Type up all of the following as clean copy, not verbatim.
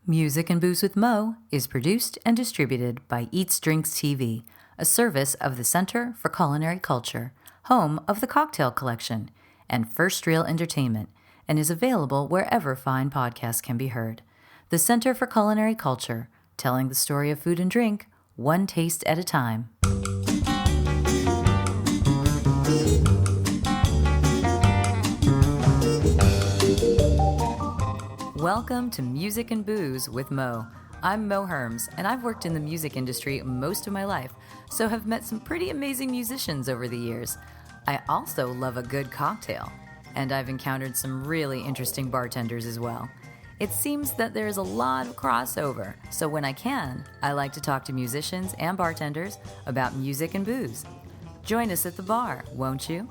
Music and Booze with Mo is produced and distributed by EatsDrinksTV, a service of the Center for Culinary Culture, home of the Cocktail Collection, and First Reel Entertainment, and is available wherever fine podcasts can be heard. The Center for Culinary Culture, telling the story of food and drink, one taste at a time. Welcome to Music and Booze with Mo. I'm Mo Herms, and I've worked in the music industry most of my life, so have met some pretty amazing musicians over the years. I also love a good cocktail, and I've encountered some really interesting bartenders as well. It seems that there's a lot of crossover, so when I can, I like to talk to musicians and bartenders about music and booze. Join us at the bar, won't you?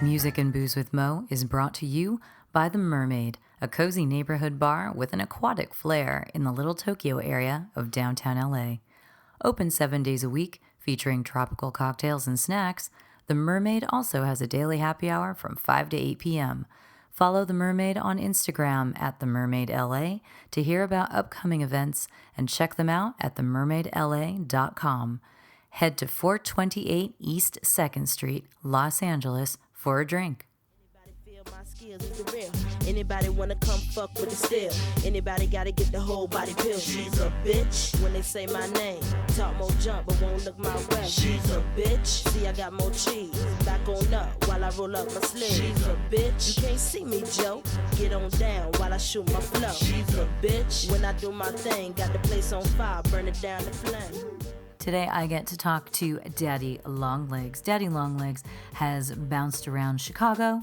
Music and Booze with Mo is brought to you by The Mermaid, a cozy neighborhood bar with an aquatic flair in the Little Tokyo area of downtown LA. Open 7 days a week, featuring tropical cocktails and snacks, The Mermaid also has a daily happy hour from 5 to 8 p.m. Follow The Mermaid on Instagram at TheMermaidLA to hear about upcoming events and check them out at themermaidla.com. Head to 428 East 2nd Street, Los Angeles for a drink. Anybody wanna come fuck with the steel? Anybody gotta get the whole body pill? She's a bitch when they say my name. Talk more jump but won't look my way. She's a bitch. See I got more cheese. Back on up while I roll up my sleeve. She's a bitch. You can't see me, Joe. Get on down while I shoot my flow. She's a bitch. When I do my thing, got the place on fire, burn it down to flame. Today I get to talk to Daddy Longlegs. Daddy Longlegs has bounced around Chicago,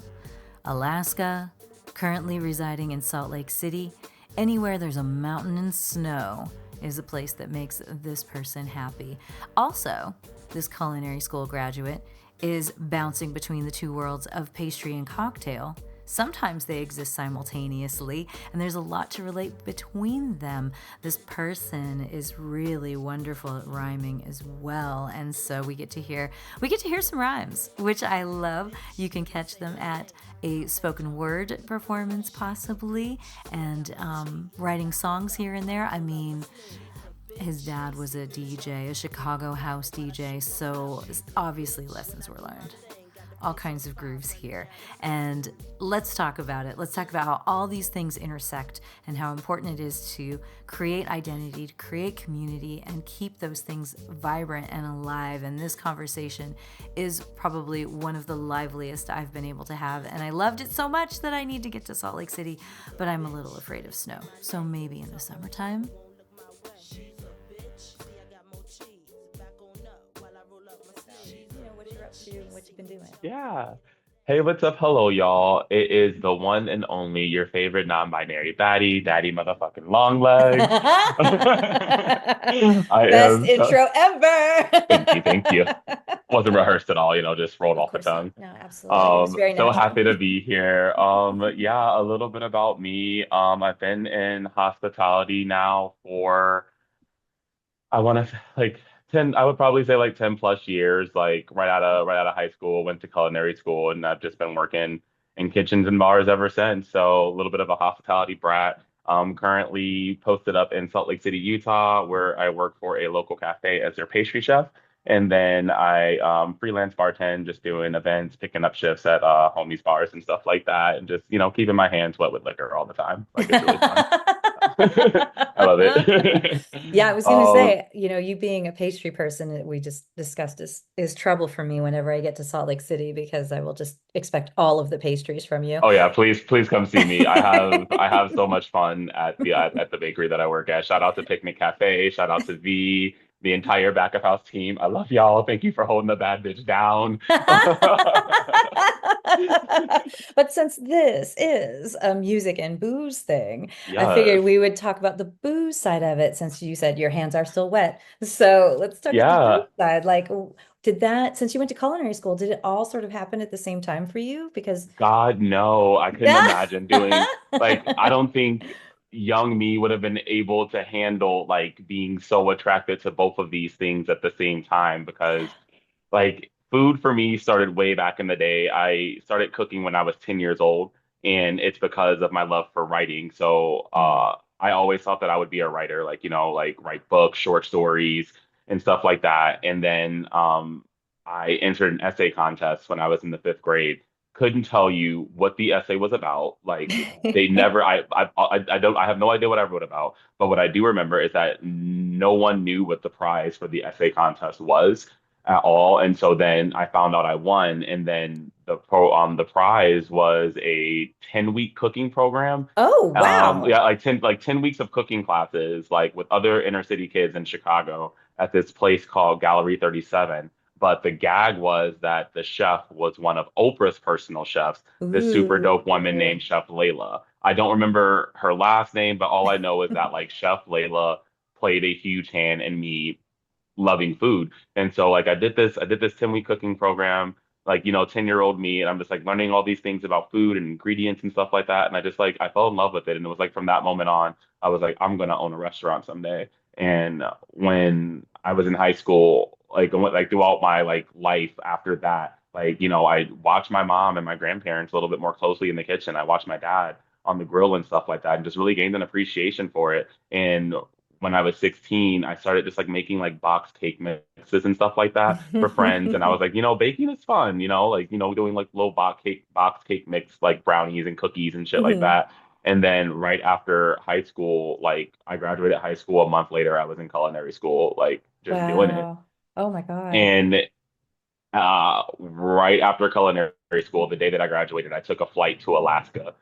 Alaska, currently residing in Salt Lake City. Anywhere there's a mountain and snow is a place that makes this person happy. Also, this culinary school graduate is bouncing between the two worlds of pastry and cocktail. Sometimes they exist simultaneously, and there's a lot to relate between them. This person is really wonderful at rhyming as well, and so we get to hear some rhymes, which I love. You can catch them at a spoken word performance, possibly, and writing songs here and there. I mean, his dad was a DJ, a Chicago house DJ, so obviously lessons were learned. All kinds of grooves here. And let's talk about it. Let's talk about how all these things intersect and how important it is to create identity, to create community, and keep those things vibrant and alive. And this conversation is probably one of the liveliest I've been able to have. And I loved it so much that I need to get to Salt Lake City, but I'm a little afraid of snow. So maybe in the summertime. What you've been doing. Yeah. Hey, what's up? Hello, y'all. It is the one and only your favorite non-binary baddie, Daddy motherfucking long legs. I Best am so, intro ever. thank you. Wasn't rehearsed at all, just rolled Of off the course not. tongue. No, absolutely. It was very So natural. happy to be here. Yeah, a little bit about me. I've been in hospitality now for I want to like 10, I would probably say like 10 plus years, like right out of high school, went to culinary school and I've just been working in kitchens and bars ever since. So a little bit of a hospitality brat. Currently posted up in Salt Lake City, Utah, where I work for a local cafe as their pastry chef. And then I freelance bartend, just doing events, picking up shifts at homies bars and stuff like that, and just keeping my hands wet with liquor all the time. Like it's really fun. I love it. Yeah, I was going to Um, say, you being a pastry person that we just discussed is trouble for me whenever I get to Salt Lake City because I will just expect all of the pastries from you. oh yeah, please come see me. I have so much fun at the bakery that I work at. Shout out to Picnic Cafe, shout out to the entire back of house team. I love y'all. Thank you for holding the bad bitch down. But since this is a music and booze thing, I Yes. figured we would talk about the booze side of it since you said your hands are still wet. So let's talk about the booze Yeah. side. Like, Did that, since you went to culinary school, did it all sort of happen at the same time for you? Because God, no, I couldn't yeah. imagine doing like I don't think young me would have been able to handle like being so attracted to both of these things at the same time because like food for me started way back in the day. I started cooking when I was 10 years old, and it's because of my love for writing. So Mm. I always thought that I would be a writer, like, like write books, short stories, and stuff like that. And then I entered an essay contest when I was in the fifth grade. Couldn't tell you what the essay was about. Like they never, I don't, I have no idea what I wrote about. But what I do remember is that no one knew what the prize for the essay contest was at all. And so then I found out I won, and then the prize was a 10-week cooking program. Oh, wow. Yeah, like 10 weeks of cooking classes, like with other inner city kids in Chicago at this place called Gallery 37. But the gag was that the chef was one of Oprah's personal chefs, this super Ooh. dope woman named Chef Layla. I don't remember her last name, but all I know is that like Chef Layla played a huge hand in me loving food. And so like I did this 10-week cooking program, like, 10-year-old me, and I'm just like learning all these things about food and ingredients and stuff like that. And I just like I fell in love with it. And it was like from that moment on, I was like, I'm gonna own a restaurant someday. And when I was in high school, like throughout my like life after that, like, I watched my mom and my grandparents a little bit more closely in the kitchen. I watched my dad on the grill and stuff like that, and just really gained an appreciation for it. And when I was 16, I started just like making like box cake mixes and stuff like that for friends. And I was like, baking is fun, like, doing like little box cake mix, like brownies and cookies and shit like Mhm. that. And then right after high school, like I graduated high school a month later, I was in culinary school, like just doing it. Wow. Oh my God. And right after culinary school, the day that I graduated, I took a flight to Alaska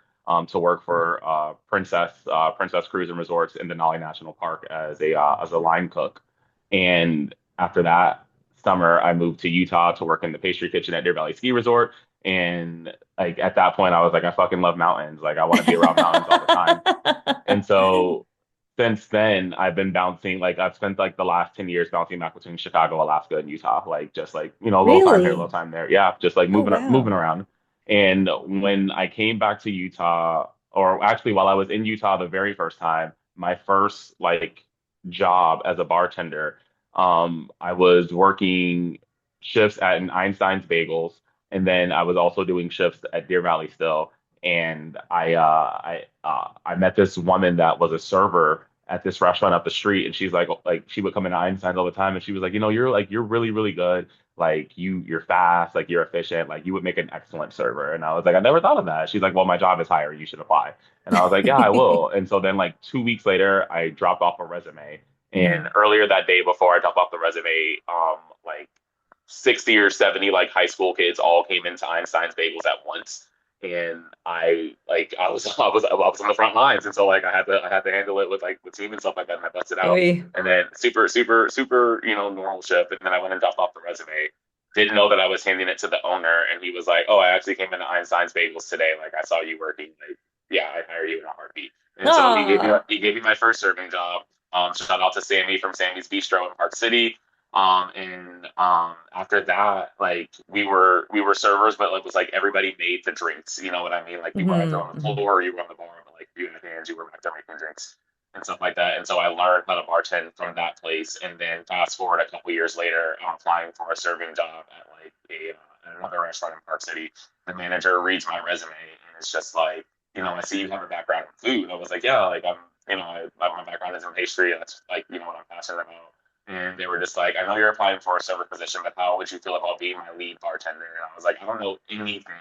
to work for Princess Cruise and Resorts in Denali National Park as a line cook. And after that summer, I moved to Utah to work in the pastry kitchen at Deer Valley Ski Resort. And like at that point, I was like, I fucking love mountains. Like I want to be around mountains all the time. And so since then, I've been bouncing, like, I've spent like the last 10 years bouncing back between Chicago, Alaska, and Utah, like, just like, a little time here, a little Really? time there. Yeah, just like Oh, moving wow. around. And when I came back to Utah, or actually while I was in Utah the very first time, my first like job as a bartender, I was working shifts at an Einstein's Bagels, and then I was also doing shifts at Deer Valley still. And I met this woman that was a server at this restaurant up the street, and she's like she would come into Einstein's all the time, and she was like, you're really really good, like you're fast, like you're efficient, like you would make an excellent server. And I was like, I never thought of that. She's like, well, my job is higher, you should apply. And I was like, yeah, I will. And so then like 2 weeks later, I dropped off a resume, and Mhm. earlier that day before I dropped off the resume, like 60 or 70 like high school kids all came into Einstein's Bagels at once. And I was on the front lines, and so like I had to handle it with like the team and stuff like that, and I busted out. Oy. And then super super super normal shift, and then I went and dropped off the resume. Didn't know that I was handing it to the owner, and he was like, "Oh, I actually came into Einstein's Bagels today. Like I saw you working. Like yeah, I hire you in a heartbeat." And so Ah. he gave me my first serving job. Shout out to Sammy from Sammy's Bistro in Park City. And after that, like we were servers, but it was like everybody made the drinks. You know what I mean? Like people either Mhm. on the Mhm. floor, or you were on the bar, but like you had hands, you were back there making drinks and stuff like that. And so I learned how to bartend from that place. And then fast forward a couple years later, I'm applying for a serving job at like at another restaurant in Park City. The manager reads my resume, and it's just like, I see you have a background in food. I was like, yeah, like my background is in pastry. That's like, what I'm passionate about. And they were just like, I know you're applying for a server position, but how would you feel about being my lead bartender? And I was like, I don't know anything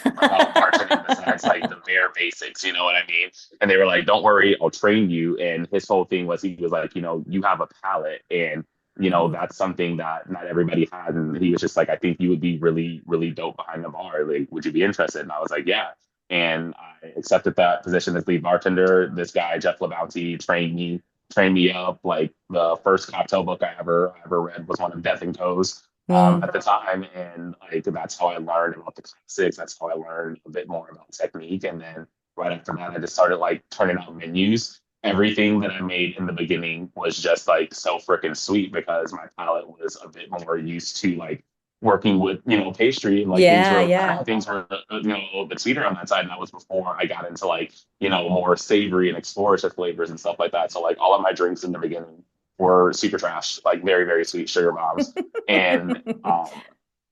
about bartending besides like the bare basics, you know what I mean? And they were like, don't worry, I'll train you. And his whole thing was, he was like, you have a palate, and Mhm. that's something that not everybody has. And he was just like, I think you would be really, really dope behind the bar. Like, would you be interested? And I was like, yeah. And I accepted that position as lead bartender. This guy, Jeff Labounty, trained me up. Like the first cocktail book I ever read was one of Death and Co's at Mm. the time, and like that's how I learned about the classics. That's how I learned a bit more about technique. And then right after that, I just started like turning out menus. everything that I made in the beginning was just like so freaking sweet because my palate was a bit more used to like working with, pastry and like things Yeah, were yeah. things were a little bit sweeter on that side. And that was before I got into like, more savory and exploratory flavors and stuff like that. So like all of my drinks in the beginning were super trash, like very, very sweet sugar bombs. And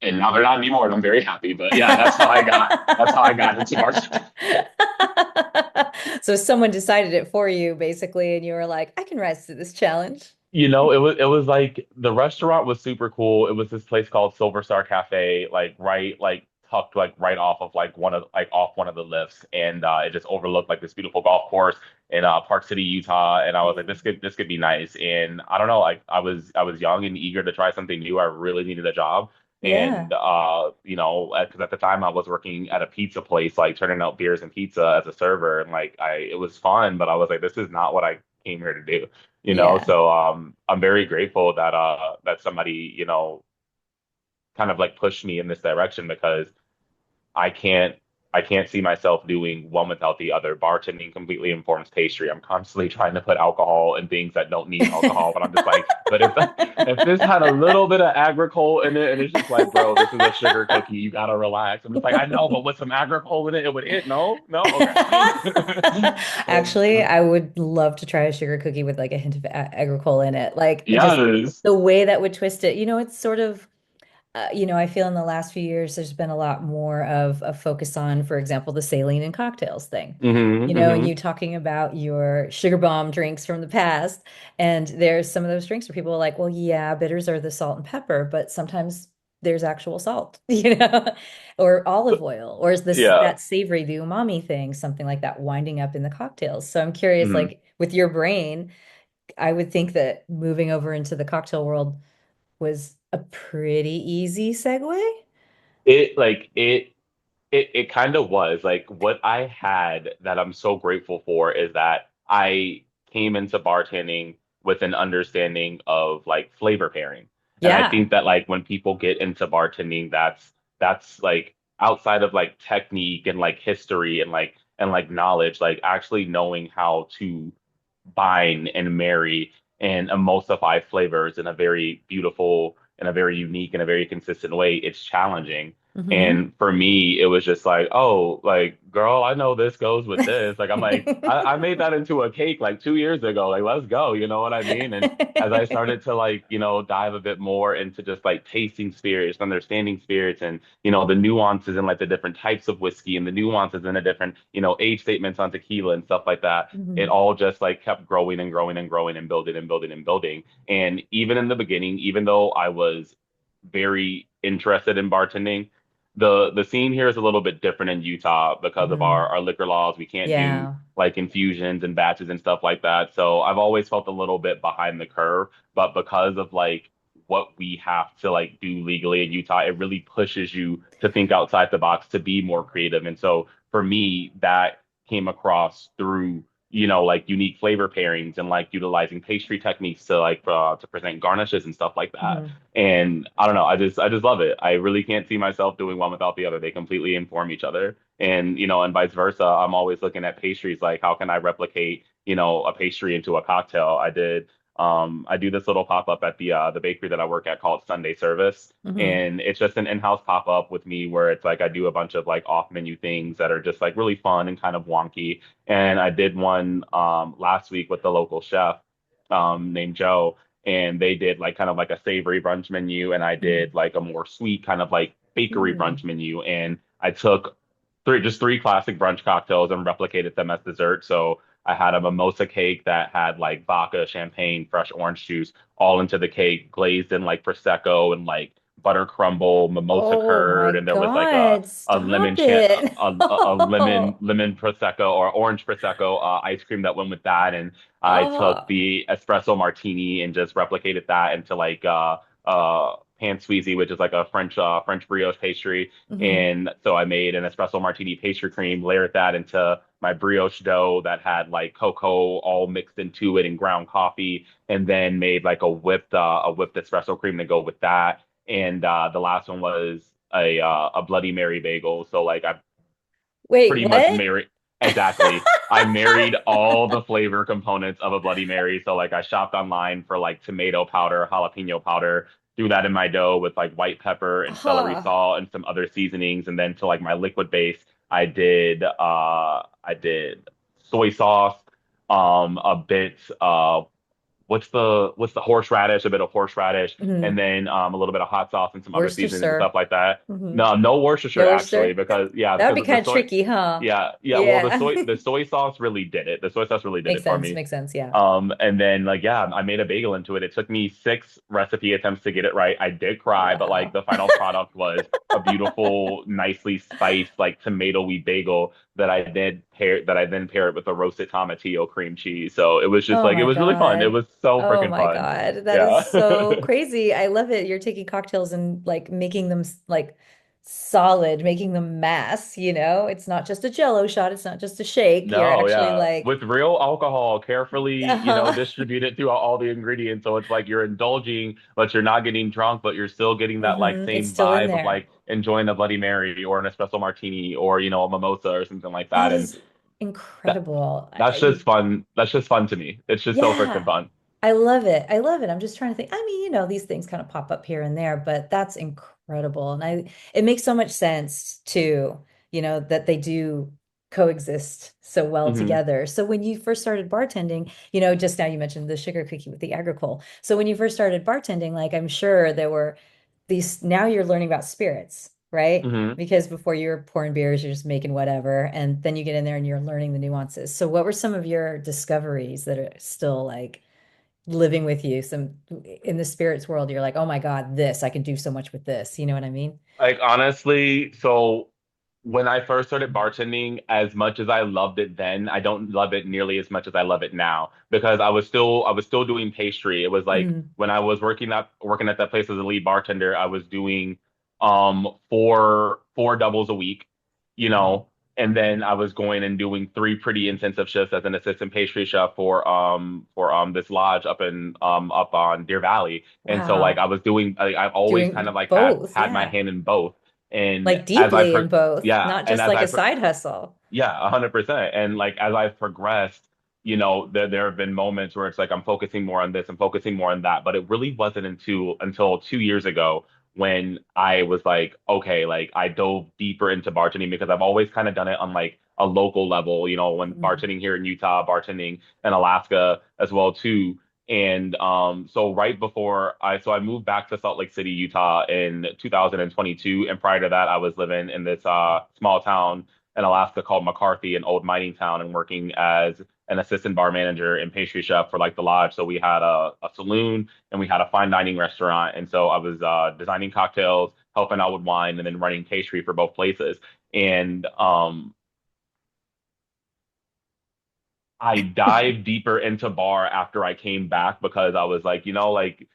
and now they're not anymore, and I'm very happy. But yeah, that's how I got into marketing. So someone decided it for you, basically, and you were like, I can rise to this challenge. It was like the restaurant was super cool. It was this place called Silver Star Cafe, like tucked like right off of like one of the lifts, and it just overlooked like this beautiful golf course in Park City, Utah. And I was like, this could be nice. And I don't know, like I was young and eager to try something new. I really needed a job. Yeah, And because at the time I was working at a pizza place, like turning out beers and pizza as a server, and like it was fun, but I was like, this is not what I came here to do. yeah. So I'm very grateful that somebody, kind of like pushed me in this direction because I can't I can't see myself doing one without the other. Bartending completely informs pastry. I'm constantly trying to put alcohol in things that don't need alcohol, but I'm just like, but if this had a little bit of agricole in it, and it's just like, bro, this is a sugar cookie. You gotta relax. I'm just like, I know, but with some agricole in it, it would hit. No, no, okay. Actually, I would love to try a sugar cookie with like a hint of agricole in it. Like just Yes. the way that would twist it. It's sort of I feel in the last few years there's been a lot more of a focus on, for example, the saline and cocktails thing. Hmm. And Hmm. you talking about your sugar bomb drinks from the past, and there's some of those drinks where people are like, well, yeah, bitters are the salt and pepper, but sometimes there's actual salt, or olive oil, or is this Yeah. that savory, the umami thing, something like that winding up in the cocktails. So I'm curious, Mhm. like with your brain, I would think that moving over into the cocktail world was a pretty easy segue. It like it kind of was like what I had that I'm so grateful for is that I came into bartending with an understanding of like flavor pairing. And I Yeah. think that like when people get into bartending, that's like outside of like technique and like history and like knowledge, like actually knowing how to bind and marry and emulsify flavors in a very beautiful and a very unique and a very consistent way. It's challenging. Hmm. And for me, it was just like, oh, like, girl, I know this goes with this. Like, I'm like, I made that into a cake like 2 years ago. Like, let's go. You know what I mean? And as I started to like, dive a bit more into just like tasting spirits, understanding spirits and, the nuances and like the different types of whiskey and the nuances and the different, age statements on tequila and stuff like that, it Hmm. all just like kept growing and growing and growing and building and building and building. And even in the beginning, even though I was very interested in bartending, the scene here is a little bit different in Utah because of Hmm. our liquor laws. We can't do Yeah. like infusions and batches and stuff like that. So I've always felt a little bit behind the curve, but because of like what we have to like do legally in Utah, it really pushes you to think outside the box to be more creative. And so for me, that came across through like unique flavor pairings and like utilizing pastry techniques to present garnishes and stuff like that. Hmm. And I don't know, I just love it. I really can't see myself doing one without the other. They completely inform each other. And and vice versa. I'm always looking at pastries like how can I replicate, a pastry into a cocktail. I do this little pop-up at the bakery that I work at called Sunday Service. Hmm. And it's just an in-house pop-up with me where it's like I do a bunch of like off-menu things that are just like really fun and kind of wonky. And I did one last week with the local chef named Joe, and they did like kind of like a savory brunch menu, and I did like a more sweet kind of like bakery Hmm. brunch menu. And I took three classic brunch cocktails and replicated them as dessert. So I had a mimosa cake that had like vodka, champagne, fresh orange juice all into the cake, glazed in like prosecco and like butter crumble, mimosa Oh my curd, and there was like a God, a lemon stop cha it. a lemon prosecco or orange prosecco ice cream that went with that, and I took Oh. the espresso martini and just replicated that into like pan sweezy, which is like a French brioche pastry. Hmm. And so I made an espresso martini pastry cream, layered that into my brioche dough that had like cocoa all mixed into it and ground coffee, and then made like a whipped espresso cream to go with that. And the last one was a Bloody Mary bagel. So like I Wait, pretty much what? married. Exactly. I married all the flavor components of a Bloody Mary. So like I shopped online for like tomato powder, jalapeno powder, threw that in my dough with like white pepper and celery Huh. salt and some other seasonings. And then to like my liquid base, I did soy sauce, a bit what's the horseradish, a bit of horseradish, and Mhm. then a little bit of hot sauce and some other seasonings and stuff Worcestershire. like that. Hmm. No, no Worcestershire No actually, Worcestershire? because yeah, That would because be of the kind of soy. tricky, huh? Yeah, yeah. Well, Yeah. the soy sauce really did it. The soy sauce really did Makes it for sense. me. Makes sense. Yeah. And then like yeah, I made a bagel into it. It took me six recipe attempts to get it right. I did cry, but like Wow. the final product was a beautiful, nicely spiced like tomato-y bagel that I then paired with a roasted tomatillo cream cheese. So it was just Oh like it my was really fun. It God. was so Oh freaking my fun. God. That is Yeah. so crazy. I love it. You're taking cocktails and like making them like solid, making them mass, you know? It's not just a Jello shot, it's not just a shake. You're No, actually yeah. like, With real alcohol, carefully, uh-huh. distributed throughout all the ingredients. So it's like you're indulging, but you're not getting drunk, but you're still getting that like It's same still in vibe of there. like enjoying a Bloody Mary or an espresso martini or, a mimosa or something like that. That And is that incredible. that's just fun. That's just fun to me. It's just so freaking Yeah. fun. I love it. I love it. I'm just trying to think. I mean, these things kind of pop up here and there, but that's incredible. And it makes so much sense too, that they do coexist so well Hmm. together. So when you first started bartending, just now you mentioned the sugar cookie with the agricole. So when you first started bartending, like I'm sure there were now you're learning about spirits, right? Hmm. Because before you were pouring beers, you're just making whatever. And then you get in there and you're learning the nuances. So what were some of your discoveries that are still like living with you? Some in the spirits world, you're like, oh my God, I can do so much with this. You know what I mean? Like honestly, so when I first started bartending, as much as I loved it then, I don't love it nearly as much as I love it now because I was still doing pastry. It was like Mhm. when I was working at that place as a lead bartender, I was doing four doubles a week, you Wow. know, and then I was going and doing three pretty intensive shifts as an assistant pastry chef for this lodge up on Deer Valley. And so like Wow. I've always kind of Doing like had both. had my Yeah. hand in both. And Like as I deeply pro in both, yeah, not and just as like I a pro side hustle. yeah, 100%. And like as I've progressed, there have been moments where it's like I'm focusing more on this, I'm focusing more on that. But it really wasn't until 2 years ago when I was like, okay, like I dove deeper into bartending because I've always kind of done it on like a local level, when Mhm. bartending here in Utah, bartending in Alaska as well too. And so right before I moved back to Salt Lake City, Utah in 2022. And prior to that, I was living in this small town in Alaska called McCarthy, an old mining town, and working as an assistant bar manager and pastry chef for like the lodge. So we had a saloon and we had a fine dining restaurant. And so I was designing cocktails, helping out with wine, and then running pastry for both places. And I dived deeper into bar after I came back because I was like, like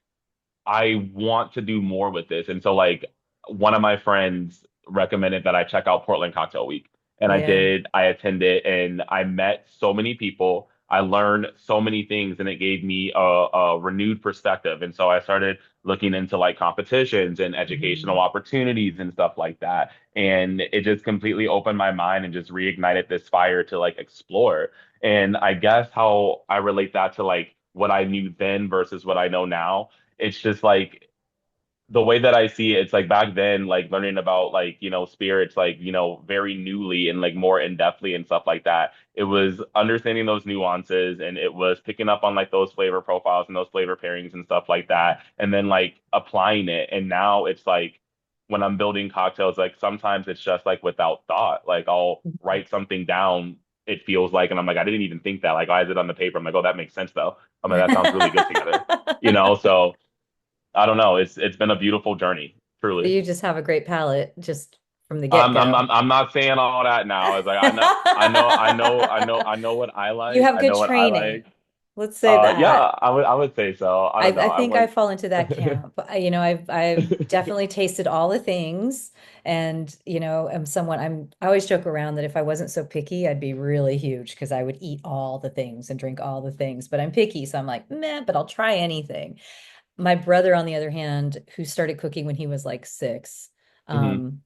I want to do more with this. And so like one of my friends recommended that I check out Portland Cocktail Week. And I Yeah. did. I attended and I met so many people. I learned so many things and it gave me a renewed perspective. And so I started looking into like competitions and educational Mhm. opportunities and stuff like that. And it just completely opened my mind and just reignited this fire to like explore. And I guess how I relate that to like what I knew then versus what I know now, it's just like the way that I see it, it's like back then, like learning about like, spirits, like, very newly and like more in-depthly and stuff like that. It was understanding those nuances and it was picking up on like those flavor profiles and those flavor pairings and stuff like that. And then like applying it. And now it's like when I'm building cocktails, like sometimes it's just like without thought. Like I'll write something down, it feels like, and I'm like, I didn't even think that. Like, why is it on the paper? I'm like, oh, that makes sense though. I'm like, that sounds really good together. So I don't know. It's been a beautiful journey, truly. You just have a great palate just from the I'm I'm get-go. I'm I'm not saying all that now. It's like I know what I You like. have I good know what I training. like. Let's say Yeah, that. I would say so. I don't know. I I think I went. fall into that camp. I've definitely tasted all the things, and I always joke around that if I wasn't so picky, I'd be really huge because I would eat all the things and drink all the things. But I'm picky, so I'm like, meh, but I'll try anything. My brother, on the other hand, who started cooking when he was like 6, Mhm. um,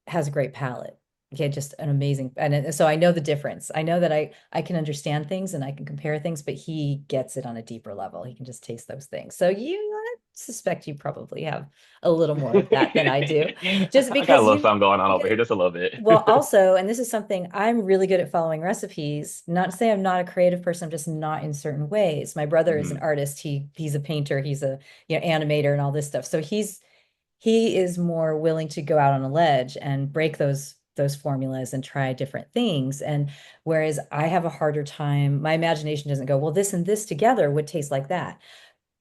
has a great palate. Yeah, just an amazing, so I know the difference. I know that I can understand things and I can compare things, but he gets it on a deeper level. He can just taste those things. So I suspect you probably have a little more of that than I do, just I got a because little something going on over here, just a little well, bit. also, and this is something I'm really good at following recipes. Not to say I'm not a creative person, I'm just not in certain ways. My brother is an Mhm. artist. He's a painter, he's a animator and all this stuff. So he is more willing to go out on a ledge and break those formulas and try different things. And whereas I have a harder time, my imagination doesn't go, well, this and this together would taste like that.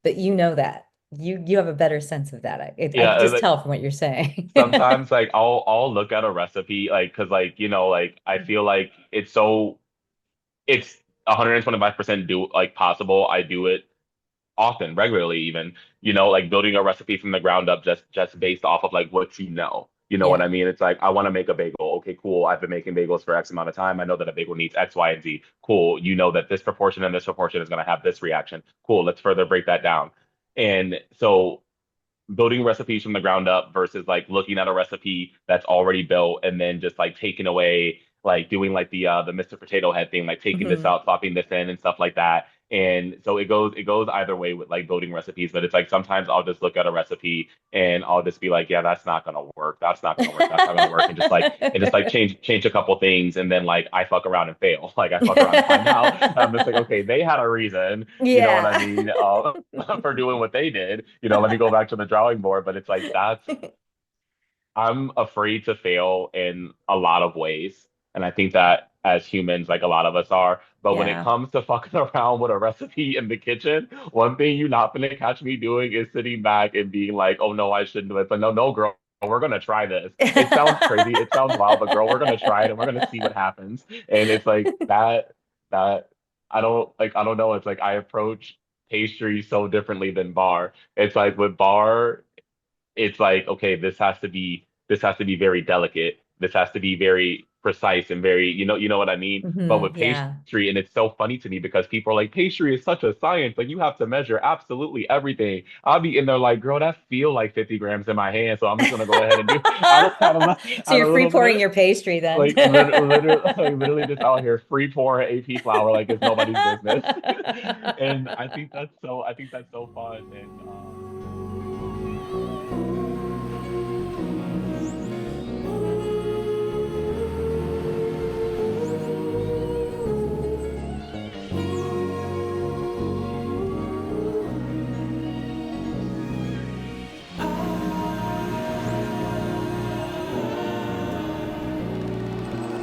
But you know that. You have a better sense of that. I Yeah, can just tell from what you're saying. sometimes like I'll look at a recipe like because like like I feel like it's 125% do like possible. I do it often, regularly even, like building a recipe from the ground up just based off of like what you know. You know what Yeah. I mean? It's like I want to make a bagel. Okay, cool. I've been making bagels for X amount of time. I know that a bagel needs X, Y, and Z. Cool. You know that this proportion and this proportion is going to have this reaction. Cool. Let's further break that down. And so building recipes from the ground up versus like looking at a recipe that's already built and then just like taking away like doing like the Mr. Potato Head thing, like taking this Mhm. out, swapping this in and stuff like that. And so it goes either way with like building recipes, but it's like sometimes I'll just look at a recipe and I'll just be like, yeah, that's not gonna work. That's not gonna work. That's not gonna work. And just like change a couple things and then like I fuck around and fail. Like I fuck around and find out. I'm just like, okay, they had a reason, you know what I Yeah. mean? For doing what they did. Let me go back to the drawing board. But it's like I'm afraid to fail in a lot of ways. And I think that as humans, like a lot of us are. But when it Yeah. comes to fucking around with a recipe in the kitchen, one thing you're not gonna catch me doing is sitting back and being like, oh no, I shouldn't do it. But no, no, girl, we're gonna try this. It sounds crazy, it sounds wild, but girl, we're gonna try it and we're gonna see what happens. And it's like that I don't know. It's like I approach pastry so differently than bar. It's like with bar, it's like, okay, this has to be very delicate. This has to be very precise and very, you know what I mean? But with Yeah. pastry, and it's so funny to me because people are like, pastry is such a science, like you have to measure absolutely everything. I'll be in there like, girl, that feel like 50 grams in my hand, so I'm just gonna go ahead and do So add you're a free little pouring bit. your pastry then. Like literally just out here free pouring AP flour like it's nobody's business. And I think that's so fun. And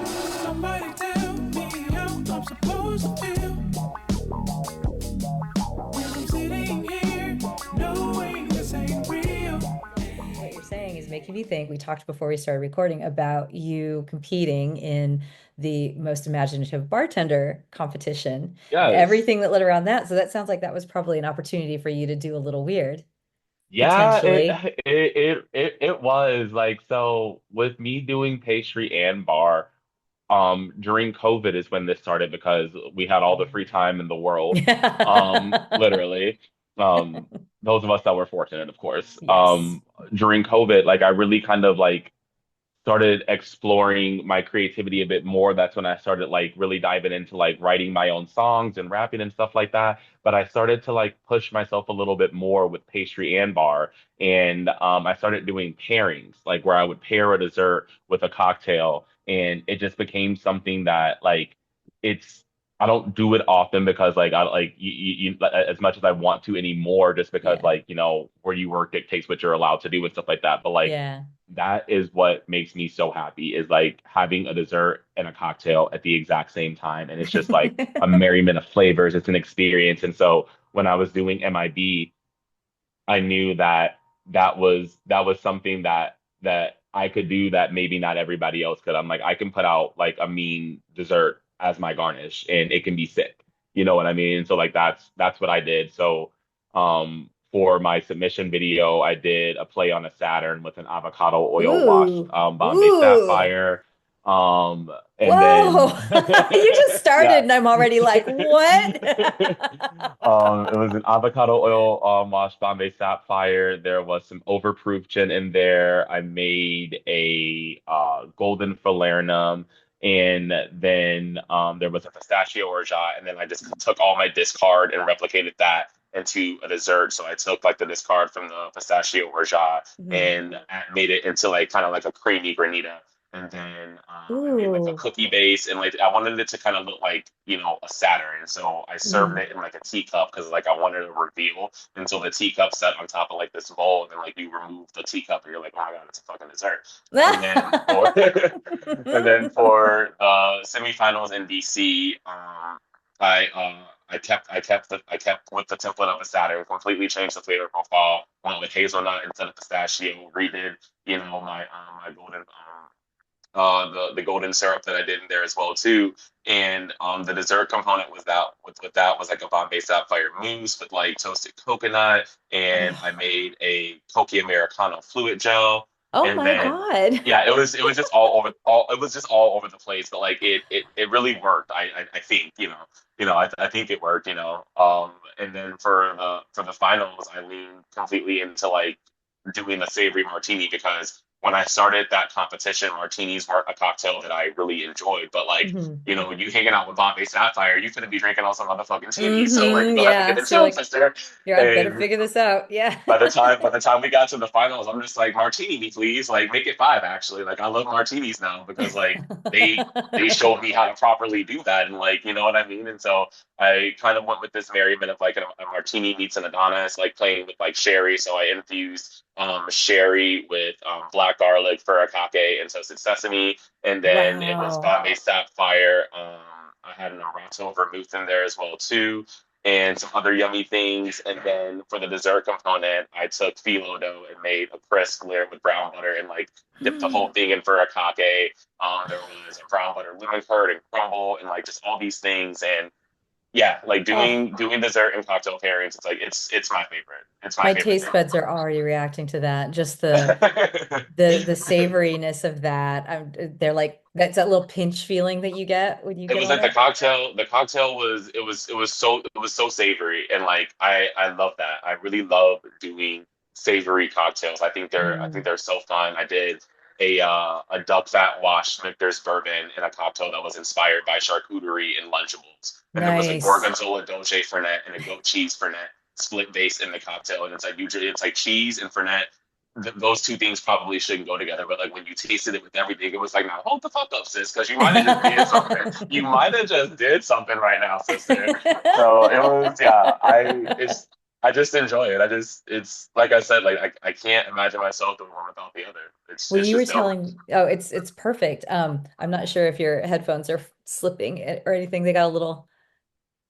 Somebody tell me how I'm supposed to feel when I'm sitting here knowing this ain't real. What you're saying is making me think. We talked before we started recording about you competing in the most imaginative bartender competition and yes. everything that led around that. So that sounds like that was probably an opportunity for you to do a little weird, Yeah, potentially. it was like so with me doing pastry and bar, during COVID is when this started because we had all the free time in the world. Literally. Those of us that were fortunate, of course. Yes. During COVID, like I really kind of like started exploring my creativity a bit more. That's when I started like really diving into like writing my own songs and rapping and stuff like that. But I started to like push myself a little bit more with pastry and bar. And I started doing pairings, like where I would pair a dessert with a cocktail. And it just became something that like it's I don't do it often because like I like as much as I want to anymore, just because Yeah. like where you work dictates what you're allowed to do and stuff like that. But like Yeah. that is what makes me so happy is like having a dessert and a cocktail at the exact same time. And it's just like a merriment of flavors. It's an experience. And so when I was doing MIB, I knew that that was something that I could do that maybe not everybody else could. I'm like, I can put out like a mean dessert as my garnish and it can be sick. You know what I mean? So like that's what I did. So for my submission video, I did a play on a Saturn with an avocado oil washed Ooh. Bombay Ooh. Sapphire. And Whoa. then You just started yeah. and I'm already like, what? It was an avocado oil wash Bombay Sapphire. There was some overproof gin in there. I made a golden falernum, and then there was a pistachio orgeat, and then I just took all my discard and replicated that into a dessert. So I took like the discard from the pistachio orgeat Mhm. and made it into like kind of like a creamy granita. And then I made like a Ooh. cookie base, and like I wanted it to kind of look like, a Saturn. So I served Mhm. it in like a teacup because like I wanted to reveal until the teacup sat on top of like this bowl, and then like you remove the teacup, and you're like, oh my God, it's a fucking dessert. And then for and then for the semifinals in DC, I kept with the template of a Saturn, completely changed the flavor profile, went with hazelnut instead of pistachio, redid, my golden the golden syrup that I did in there as well too. And the dessert component was that with that was like a Bombay Sapphire mousse with like toasted coconut, and I Oh, made a Coca Americano fluid gel, oh and my then God. yeah, it was just all it was just all over the place, but like it really worked. I think I think it worked. And then for the finals, I leaned completely into like doing a savory martini because when I started that competition, martinis weren't a cocktail that I really enjoyed. But like, Hmm. you hanging out with Bombay Sapphire, you could be drinking on some motherfucking titties. So like, you're gonna have to get Yeah. the So you're chill, like, sister. yeah, I better And figure this out. Yeah. by the time we got to the finals, I'm just like, martini me, please. Like, make it five, actually. Like, I love martinis now because like they showed me how to properly do that, and like, you know what I mean. And so I kind of went with this merriment of like a martini meets an Adonis, like playing with like sherry. So I infused sherry with black garlic, furikake, and toasted sesame, and then it was Wow. Bombay Sapphire. I had an Amaretto vermouth in there as well too, and some other yummy things. And then for the dessert component, I took phyllo dough and made a crisp layer with brown butter and like dipped the whole thing in furikake. There was a brown butter lemon curd and crumble and like just all these things. And yeah, like Oh, doing dessert and cocktail pairings, it's like it's my favorite. It's my my favorite taste thing. buds are already reacting to that. Just the savoriness of that. They're like that's that little pinch feeling that you get when you It get was all like the that. cocktail. The cocktail was so savory, and like I love that. I really love doing savory cocktails. I think they're so fun. I did a duck fat wash Smithers bourbon in a cocktail that was inspired by charcuterie and Lunchables, and there was a Nice. gorgonzola dolce fernet and a goat cheese fernet split base in the cocktail, and it's like usually it's like cheese and fernet. Those two things probably shouldn't go together, but like when you tasted it with everything, it was like, now hold the fuck up, sis, because you might have just did something. You might have just did something right now, sister. So it was, yeah. I just enjoy it. It's like I said, like I can't imagine myself doing one without the other. It's Well, it's you were just dope. telling, oh, it's perfect. I'm not sure if your headphones are slipping or anything. They got a little,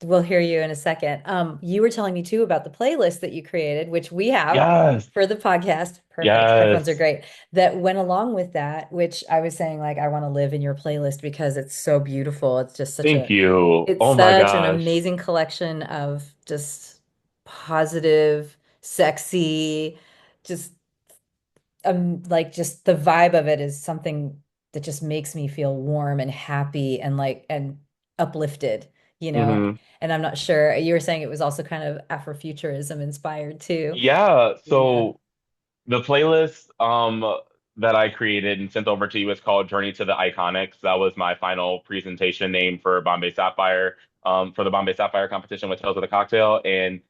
we'll hear you in a second. You were telling me too about the playlist that you created, which we have Yes, for the podcast. Perfect. Headphones are yes. great. That went along with that, which I was saying, like, I want to live in your playlist because it's so beautiful. Thank you. It's Oh my such an gosh. amazing collection of just positive, sexy, just like just the vibe of it is something that just makes me feel warm and happy and like and uplifted, you know? Hmm. And I'm not sure, you were saying it was also kind of Afrofuturism inspired too. Yeah. Yeah. So the playlist that I created and sent over to you is called Journey to the Iconics. That was my final presentation name for Bombay Sapphire, for the Bombay Sapphire competition with Tales of the Cocktail. And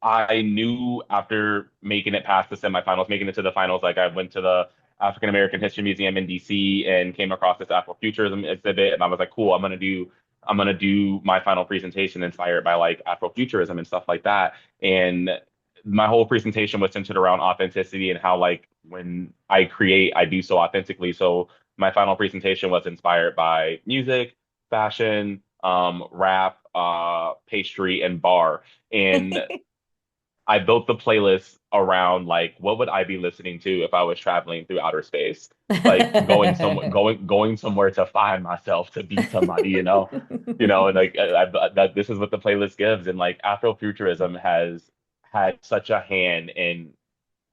I knew after making it past the semifinals, making it to the finals, like I went to the African American History Museum in DC and came across this Afrofuturism exhibit, and I was like, cool, I'm gonna do my final presentation inspired by like Afrofuturism and stuff like that. And my whole presentation was centered around authenticity and how like when I create, I do so authentically. So my final presentation was inspired by music, fashion, rap, pastry, and bar. And I built the playlist around like what would I be listening to if I was traveling through outer space, like going somewhere to find myself to be somebody, and like that this is what the playlist gives, and like Afrofuturism has had such a hand in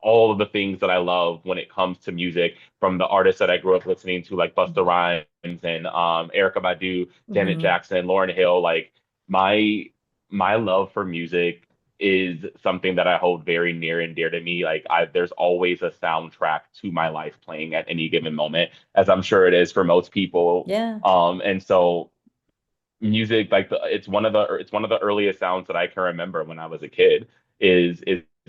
all of the things that I love when it comes to music from the artists that I grew up listening to, like Busta Rhymes and Erykah Badu, Janet Hmm. Jackson, Lauryn Hill. Like my my love for music is something that I hold very near and dear to me. There's always a soundtrack to my life playing at any given moment, as I'm sure it is for most people. Yeah. And so music it's one of the earliest sounds that I can remember when I was a kid is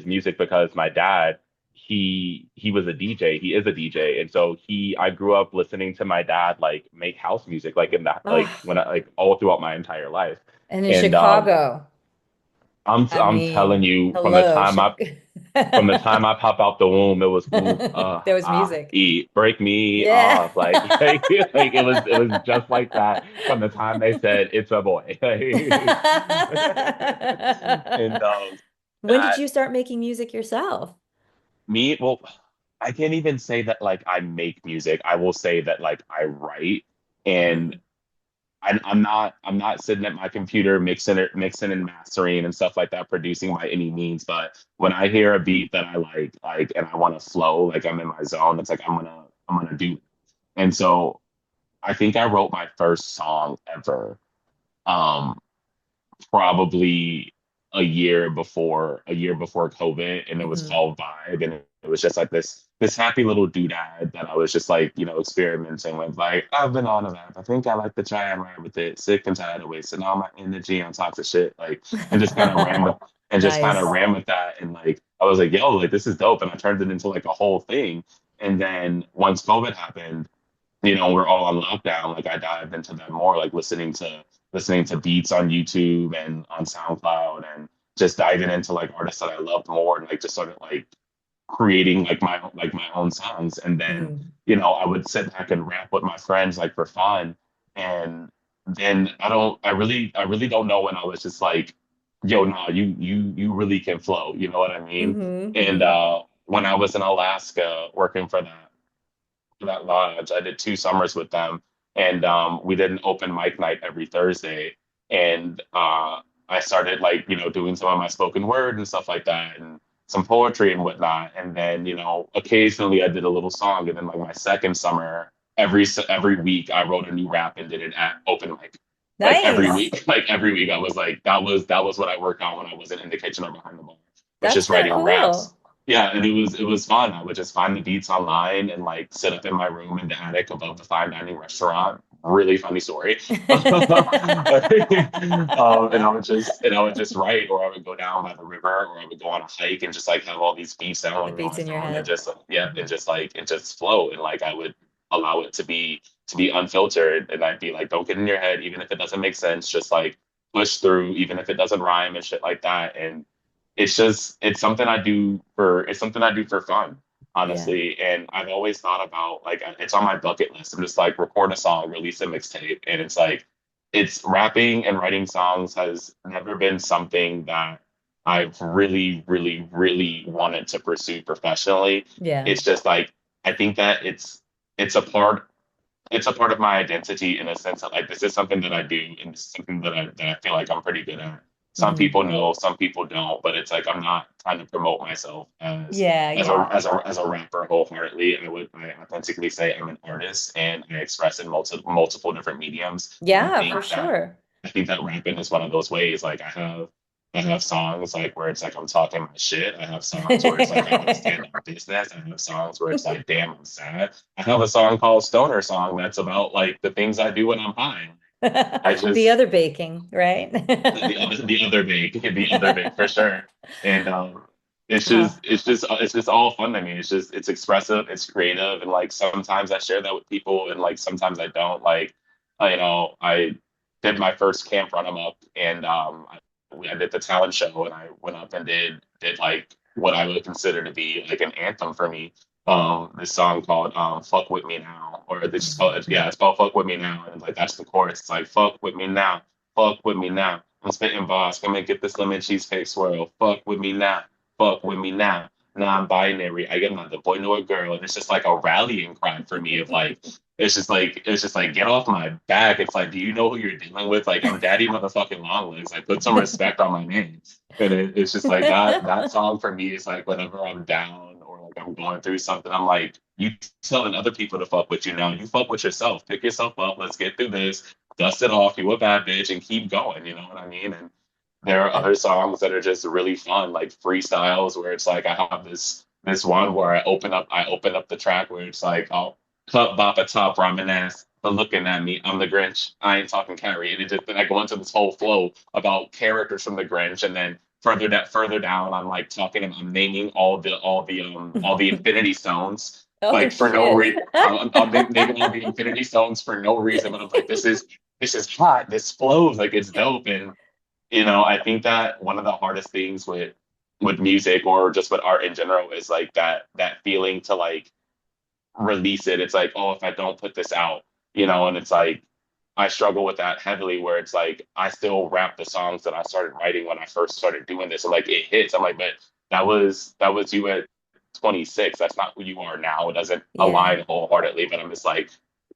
music because my dad he was a DJ. He is a DJ. And so he I grew up listening to my dad like make house music like in that like Oh, when I like all throughout my entire life. and in And Chicago, I I'm telling mean, you hello, from the time I pop out the womb, it was there was music. eat, break me Yeah. off, like it was just like that from the time they said it's a boy, and When did that you start making music yourself? me, well, I can't even say that like I make music. I will say that like I write, and Oh. I'm not sitting at my computer mixing and mastering and stuff like that, producing by any means. But when I hear a beat that I and I want to flow, like I'm in my zone, it's like I'm gonna do. It. And so I think I wrote my first song ever. Um, Probably a year before COVID, and it was Hmm. called Vibe, and it was just like this happy little doodad that I was just like experimenting with. Like I've been on a map. I think I like to try and ride with it. Sick and tired of wasting all my energy on toxic shit. Like and just kind of ran with Nice. that, and like I was like, yo, like this is dope, and I turned it into like a whole thing. And then once COVID happened, we're all on lockdown. Like I dived into that more, like listening to beats on YouTube and on SoundCloud, and just diving into like artists that I loved more, and like just sort of like creating like my own songs. And then Mhm. I would sit back and rap with my friends like for fun. And then I really don't know when I was just like, yo, no, you really can flow. You know what I mean? Hmm. And Hmm. when I was in Alaska working for that lodge. I did 2 summers with them, and we did an open mic night every Thursday. And I started like doing some of my spoken word and stuff like that, and some poetry and whatnot. And then occasionally I did a little song. And then like my second summer, every week I wrote a new rap and did it at open mic. Like every Nice. week, like every week, I was like, that was what I worked on when I wasn't in the kitchen or behind the bar, was That's just so writing cool. raps. Yeah, and it was fun. I would just find the beats online and like sit up in my room in the attic above the fine dining restaurant. Really funny story. And I would just write, or I would go down by the river, or I would go on a hike and just like have all these beats The downloaded on beats my in your phone, and head. just yeah, Mhm. and just flow. And like I would allow it to be unfiltered, and I'd be like, don't get in your head, even if it doesn't make sense. Just like push through, even if it doesn't rhyme and shit like that. And it's something I do for fun, Yeah. honestly. And I've always thought about like it's on my bucket list. I'm just like record a song, release a mixtape, and it's like it's rapping and writing songs has never been something that I've really, really, really wanted to pursue professionally. Yeah. It's just like I think that it's a part it's a part of my identity in a sense that like this is something that I do, and this is something that I feel like I'm pretty good at. Some Hmm. people know, some people don't, but it's like I'm not trying to promote myself Yeah. Yeah. as a rapper wholeheartedly. I authentically say I'm an artist, and I express in multiple different mediums. And Yeah, for sure. I think that rapping is one of those ways. Like I have songs like where it's like I'm talking my shit. I have songs where it's like I want to stand on business. I have songs where it's like, damn, I'm sad. I have a song called Stoner Song that's about like the things I do when I'm high. I The just other baking, right? the other big for sure. And Oh, it's just all fun to me. It's expressive, it's creative, and like sometimes I share that with people, and like sometimes I don't. Like I did my first camp run 'em up, and I did the talent show, and I went up and did like what I would consider to be like an anthem for me. This song called "Fuck with Me Now," or they just call it, yeah, it's called "Fuck with Me Now," and like that's the chorus. It's like "Fuck with me now, fuck with me now." I'm spitting boss, come and get this lemon cheesecake swirl. Fuck with me now, fuck with me now. Non-binary, I get neither boy nor girl, and it's just like a rallying cry for me of like it's just like get off my back. It's like, do you know who you're dealing with? Like I'm daddy motherfucking long legs. Like put some respect on my name. And it's just like that song for me is like whenever I'm down I'm going through something. I'm like, you telling other people to fuck with you now. You fuck with yourself. Pick yourself up. Let's get through this. Dust it off. You a bad bitch and keep going. You know what I mean? And there are other songs that are just really fun, like freestyles, where it's like I have this one where I open up the track where it's like, oh, club bop a top ramen ass, but looking at me, I'm the Grinch. I ain't talking Carrie, and it just then I go into this whole flow about characters from the Grinch, and then further down, I'm like I'm naming all the Infinity Stones. Oh Like for no shit. reason, I'm naming all the Infinity Stones for no reason, but I'm like, this is hot. This flows like it's dope, and I think that one of the hardest things with music or just with art in general is like that feeling to like release it. It's like, oh, if I don't put this out, and it's like I struggle with that heavily where it's like I still rap the songs that I started writing when I first started doing this and like it hits. I'm like, but that was you at 26. That's not who you are now. It doesn't Yeah. align wholeheartedly, but I'm just like,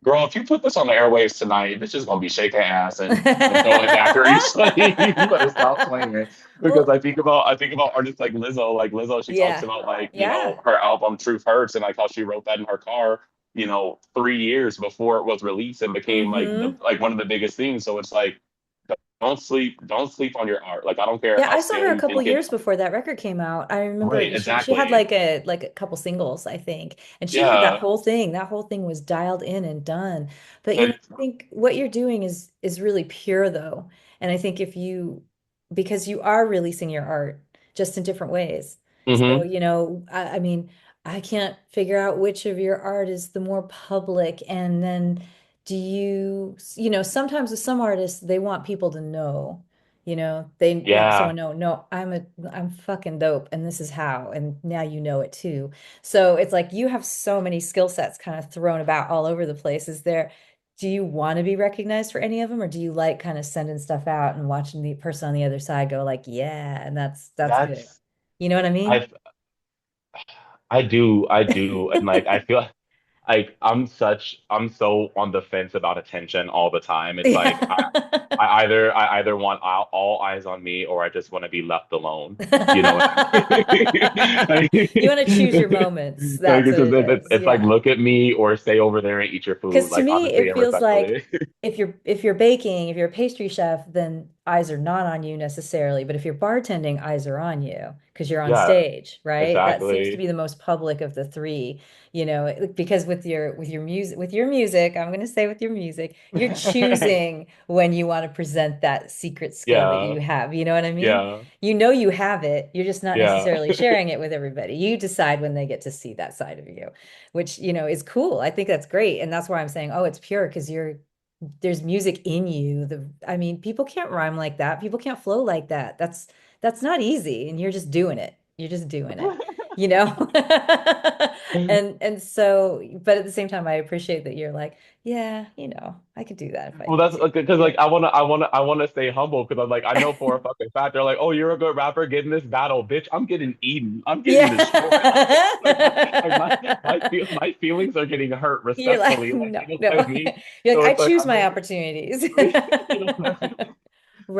girl, if you put this on the airwaves tonight, it's just gonna be shaking ass and throwing daiquiris. Like, you better stop playing. Because Well, I think about artists like Lizzo. Like Lizzo, she talks yeah. about like, Yeah. her album Truth Hurts and like how she wrote that in her car, 3 years before it was released and became like the Mm-hmm. like one of the biggest things. So it's like don't sleep on your art. Like I don't care Yeah, how I saw her still a you couple think it years before that record came out. I right, remember she had exactly. like a couple singles, I think. And she had that Yeah. whole thing. That whole thing was dialed in and done. But And I think what you're doing is really pure though. And I think if you because you are releasing your art just in different ways. So, hmm I mean, I can't figure out which of your art is the more public. And then sometimes with some artists, they want people to know. They want yeah. someone to know, no, I'm fucking dope and this is how, and now you know it too. So it's like you have so many skill sets kind of thrown about all over the place. Do you want to be recognized for any of them, or do you like kind of sending stuff out and watching the person on the other side go like, yeah, and that's good. That's You know what I mean? I I do, and like I feel like I'm so on the fence about attention all the time. It's like I Yeah. I either I either want all eyes on me or I just want to be left alone. You know what I mean? You want to choose your moments. Like, That's it's, what it it's, is. it's like Yeah. look at me or stay over there and eat your food. Because to Like me, honestly it and feels like respectfully. if you're baking, if you're a pastry chef, then eyes are not on you necessarily. But if you're bartending, eyes are on you because you're on Yeah, stage, right? That seems to be exactly. the most public of the three, because with your music, I'm going to say with your music, you're choosing when you want to present that secret skill that Yeah, you have. You know what I mean? yeah, You have it. You're just not yeah. necessarily sharing it with everybody. You decide when they get to see that side of you, which, is cool. I think that's great. And that's why I'm saying, oh, it's pure because there's music in you. I mean, people can't rhyme like that. People can't flow like that. That's not easy. And you're just doing it. You're just doing it, you know? And so, but at the same time, I appreciate that you're like, yeah, I could do that if I Well, need that's to. because Yeah. like I wanna stay humble because I'm like I know for a fucking fact they're like, oh, you're a good rapper, get in this battle, bitch. I'm getting eaten. I'm getting destroyed. Like my feelings are getting hurt You're like, respectfully. Like no, you know what I no. mean? You're like, So I it's like choose I'm my like, opportunities.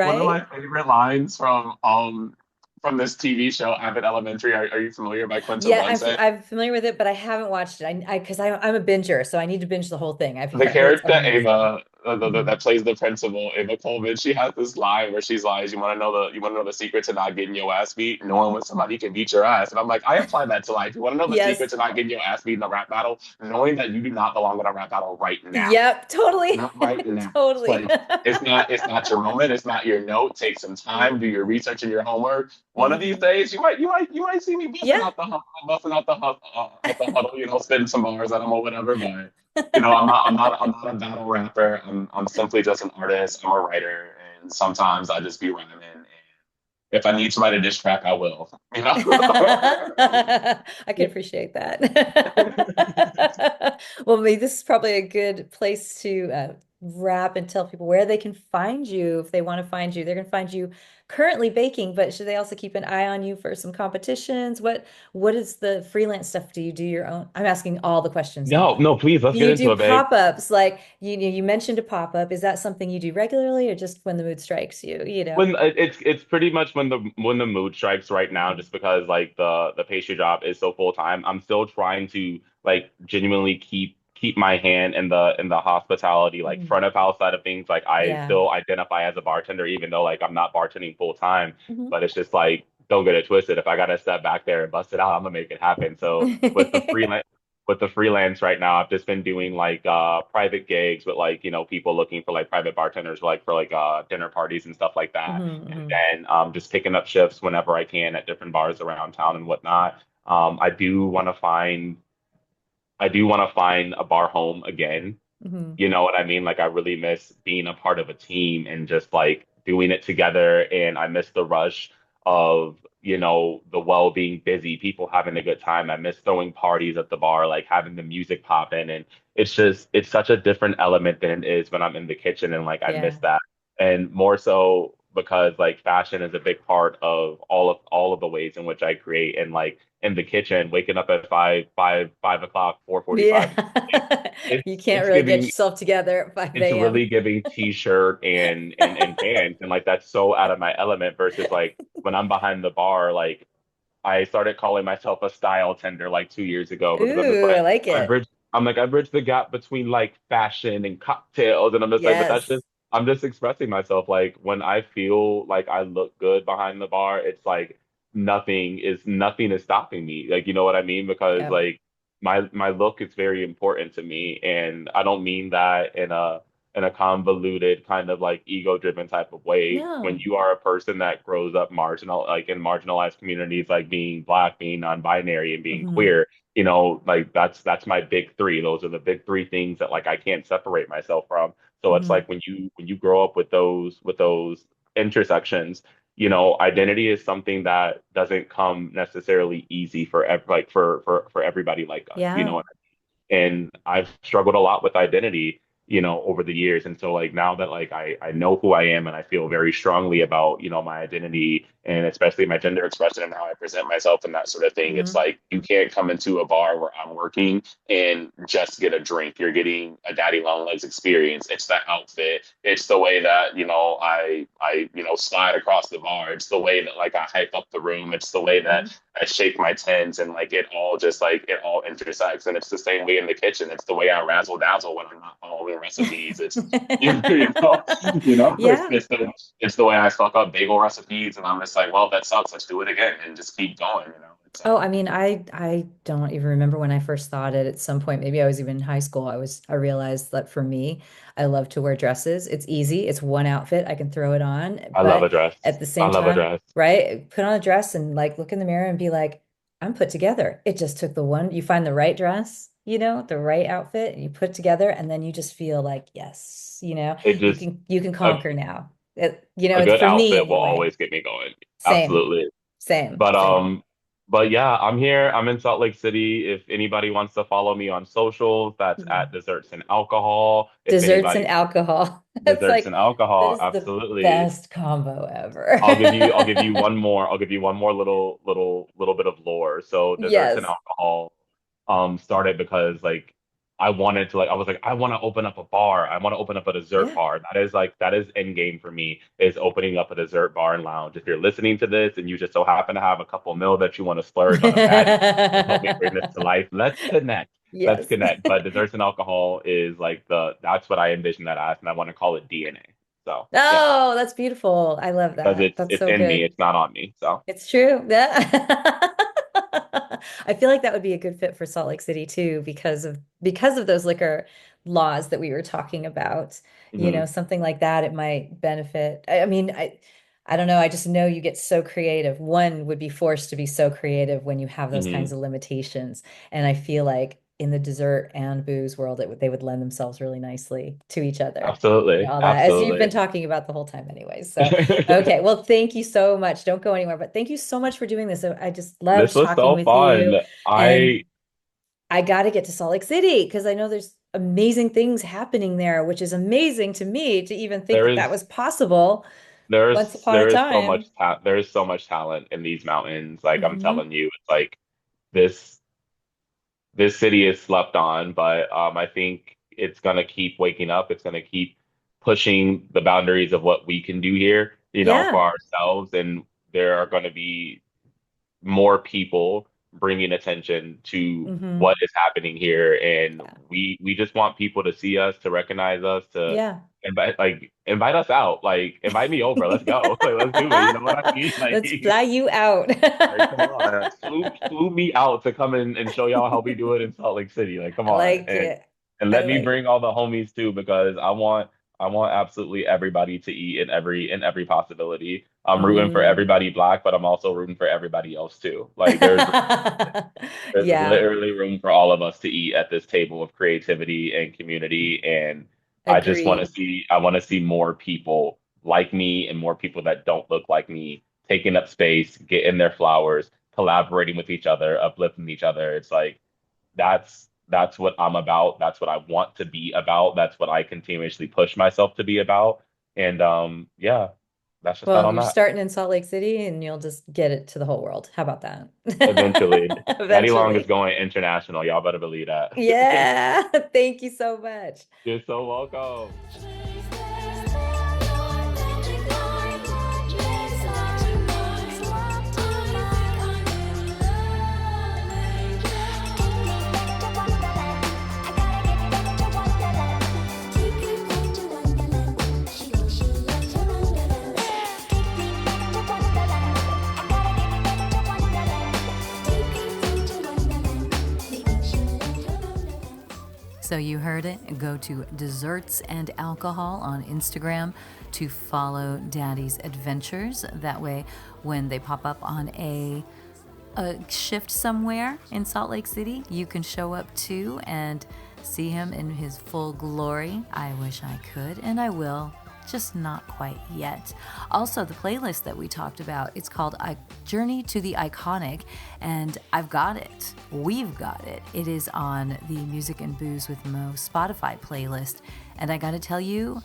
one of Right? my favorite lines from this TV show, Abbott Elementary. Are you familiar by Quinta Yeah, Brunson? I'm familiar with it, but I haven't watched it. Because I'm a binger, so I need to binge the whole thing. I've The heard it's character amazing. Ava, Mhm. that plays the principal, Ava Coleman, she has this line where she's like, you want to know the secret to not getting your ass beat? Knowing when somebody can beat your ass." And I'm like, I apply that to life. You want to know the secret Yes. to not getting your ass beat in a rap battle? Knowing that you do not belong in a rap battle right now. Yep, totally. Not right now. It's Totally. like it's not your moment. It's not your note. Take some time, do your research and your homework. One of these Mhm. days, you might see me Yeah. out the huddle. Spitting some bars at them or whatever. But I'm not a battle rapper. I'm simply just an artist. I'm a writer, and sometimes I just be rhyming. And if I need to write a diss track, I will. You know. I can appreciate that. Well, maybe this is probably a good place to wrap and tell people where they can find you if they want to find you. They're going to find you currently baking, but should they also keep an eye on you for some competitions? What is the freelance stuff? Do you do your own? I'm asking all the questions now. No, Like, no, please, let's do get you into do it, babe. pop-ups? Like you mentioned a pop-up. Is that something you do regularly or just when the mood strikes you, you know? When it's pretty much when the mood strikes right now, Mhm. just because like the pastry job is so full time. I'm still trying to like genuinely keep my hand in the hospitality like Mhm. front of house side of things. Like I Yeah. still identify as a bartender, even though like I'm not bartending full time. Mhm. But it's just like don't get it twisted. If I gotta step back there and bust it out, I'm gonna make it happen. So with the freelance right now, I've just been doing like private gigs with like, you know, people looking for like private bartenders like for like dinner parties and stuff like that. Mhm, And mhm, then just picking up shifts whenever I can at different bars around town and whatnot. I do want to find a bar home again. mhm. You know what I mean? Like I really miss being a part of a team and just like doing it together. And I miss the rush of, you know, the well being busy, people having a good time. I miss throwing parties at the bar, like having the music pop in. And it's such a different element than it is when I'm in the kitchen. And like I miss Yeah. that. And more so because like fashion is a big part of all of the ways in which I create. And like in the kitchen, waking up at 5 o'clock, 4:45 Yeah. You can't it's really get giving yourself together at it's 5 a.m. really giving t-shirt and pants and like that's so out of my element versus like when I'm behind the bar like I started calling myself a style tender like 2 years ago because I'm just Ooh, I like like I it. bridge I bridge the gap between like fashion and cocktails and I'm just like but that's Yes. just I'm just expressing myself like when I feel like I look good behind the bar it's like nothing is stopping me like you know what I mean because Yep. like my look is very important to me and I don't mean that in a convoluted kind of like ego driven type of way when No. you are a person that grows up marginal like in marginalized communities like being black being non-binary and being Hmm. queer you know like that's my big three those are the big three things that like I can't separate myself from so it's Hmm. like when you grow up with those intersections you know identity is something that doesn't come necessarily easy for like for everybody like us you Yeah. know and I've struggled a lot with identity, you know, over the years. And so like now that like I know who I am and I feel very strongly about, you know, my identity and especially my gender expression and how I present myself and that sort of thing, it's Hmm. like you can't come into a bar where I'm working and just get a drink. You're getting a daddy long legs experience. It's the outfit. It's the way that, you know, you know, slide across the bar. It's the way that like I hype up the room. It's the way Hmm. that I shake my tens and like it all just like it all intersects. And it's the same way in the kitchen. It's the way I razzle dazzle when I'm not following recipes. It's Yeah. it's the way I fuck up bagel recipes and I'm just like, well, that sucks. Let's do it again and just keep going, you know. It's Oh, I mean, I don't even remember when I first thought it at some point. Maybe I was even in high school. I realized that for me, I love to wear dresses. It's easy. It's one outfit. I can throw it on. I love a But dress. at the I same love a time, dress. right? Put on a dress and like look in the mirror and be like, I'm put together. It just took the one. You find the right dress, the right outfit, and you put it together, and then you just feel like, yes, It just you can a, conquer now. a It's good for me outfit will anyway. always get me going. Same, Absolutely. same, But same. yeah, I'm here. I'm in Salt Lake City. If anybody wants to follow me on socials, that's at Desserts and Alcohol. If Desserts and anybody alcohol. That's Desserts like and that Alcohol, is the absolutely. best combo ever. I'll give you one more. I'll give you one more little bit of lore. So Desserts and Yes. Alcohol started because like I wanted to like I was like I want to open up a bar. I want to open up a dessert Yeah. bar. That is end game for me is opening up a dessert bar and lounge. If you're listening to this and you just so happen to have a couple mil that you want to splurge on a patty to help me bring this to life, let's connect. Let's Yes. connect. But Desserts and Alcohol is like the that's what I envision that as and I want to call it DNA. So yeah Oh, that's beautiful. I love because that. That's it's so in me, good. it's not on me. So It's true. Yeah. I feel like that would be a good fit for Salt Lake City too, because of those liquor laws that we were talking about. mhm, Something like that, it might benefit. I mean, I don't know. I just know you get so creative. One would be forced to be so creative when you have those kinds mhm. of limitations. And I feel like in the dessert and booze world, they would lend themselves really nicely to each other. Absolutely, All that, as you've been absolutely. talking about the whole time anyway. So. Okay, well, thank you so much. Don't go anywhere, but thank you so much for doing this. I just This loved was talking so with fun. you. I And I got to get to Salt Lake City because I know there's amazing things happening there, which is amazing to me to even think There that that is was possible once upon a time. there is so much talent in these mountains. Like I'm Hmm. telling you, it's like this this city is slept on, but I think it's gonna keep waking up. It's gonna keep pushing the boundaries of what we can do here, for Yeah. ourselves. And there are going to be more people bringing attention to Hmm. what is happening here. And Yeah. we just want people to see us, to recognize us, to Yeah. invite us out, like invite me over. Let's go. Like, let's do it. You know what I mean? Let's fly you out. Like, come on, flew me out to come in and show y'all how we do it in Salt Lake City. Like, come I on, like it. and I let me like bring all the homies too, because I want absolutely everybody to eat in every possibility. I'm rooting for Mm. everybody Black, but I'm also rooting for everybody else too. Like, there's Yeah, literally room for all of us to eat at this table of creativity and community. And agreed. I want to see more people like me and more people that don't look like me taking up space, getting their flowers, collaborating with each other, uplifting each other. It's like that's what I'm about. That's what I want to be about. That's what I continuously push myself to be about. And yeah, that's just that Well, on you're that. starting in Salt Lake City and you'll just get it to the whole world. How about that? Eventually, Daddy Long is Eventually. going international. Y'all better believe that. Yeah. Thank you so much. You're so welcome. So you heard it. Go to Desserts and Alcohol on Instagram to follow Daddy's adventures. That way, when they pop up on a shift somewhere in Salt Lake City, you can show up too and see him in his full glory. I wish I could, and I will. Just not quite yet. Also, the playlist that we talked about, it's called Journey to the Iconic, and I've got it. We've got it. It is on the Music and Booze with Mo Spotify playlist, and I gotta tell you,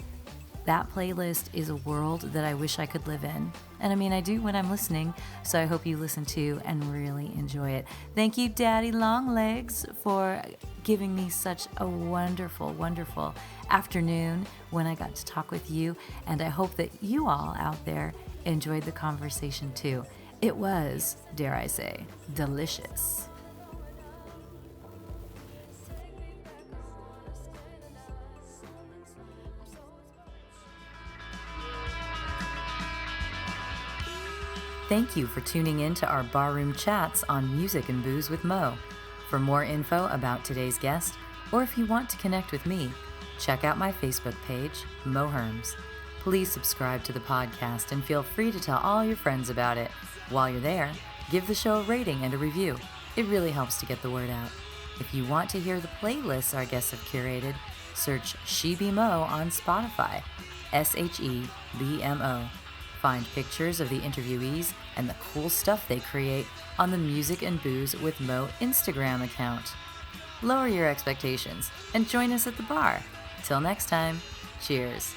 that playlist is a world that I wish I could live in. And I mean, I do when I'm listening, so I hope you listen to and really enjoy it. Thank you, Daddy Longlegs, for giving me such a wonderful, wonderful afternoon when I got to talk with you. And I hope that you all out there enjoyed the conversation too. It was, dare I say, delicious. Thank you for tuning in to our barroom chats on Music and Booze with Mo. For more info about today's guest, or if you want to connect with me, check out my Facebook page, Mo Herms. Please subscribe to the podcast and feel free to tell all your friends about it. While you're there, give the show a rating and a review. It really helps to get the word out. If you want to hear the playlists our guests have curated, search She Be Mo on Spotify, SHEBMO. Find pictures of the interviewees and the cool stuff they create on the Music and Booze with Mo Instagram account. Lower your expectations and join us at the bar. Till next time, cheers.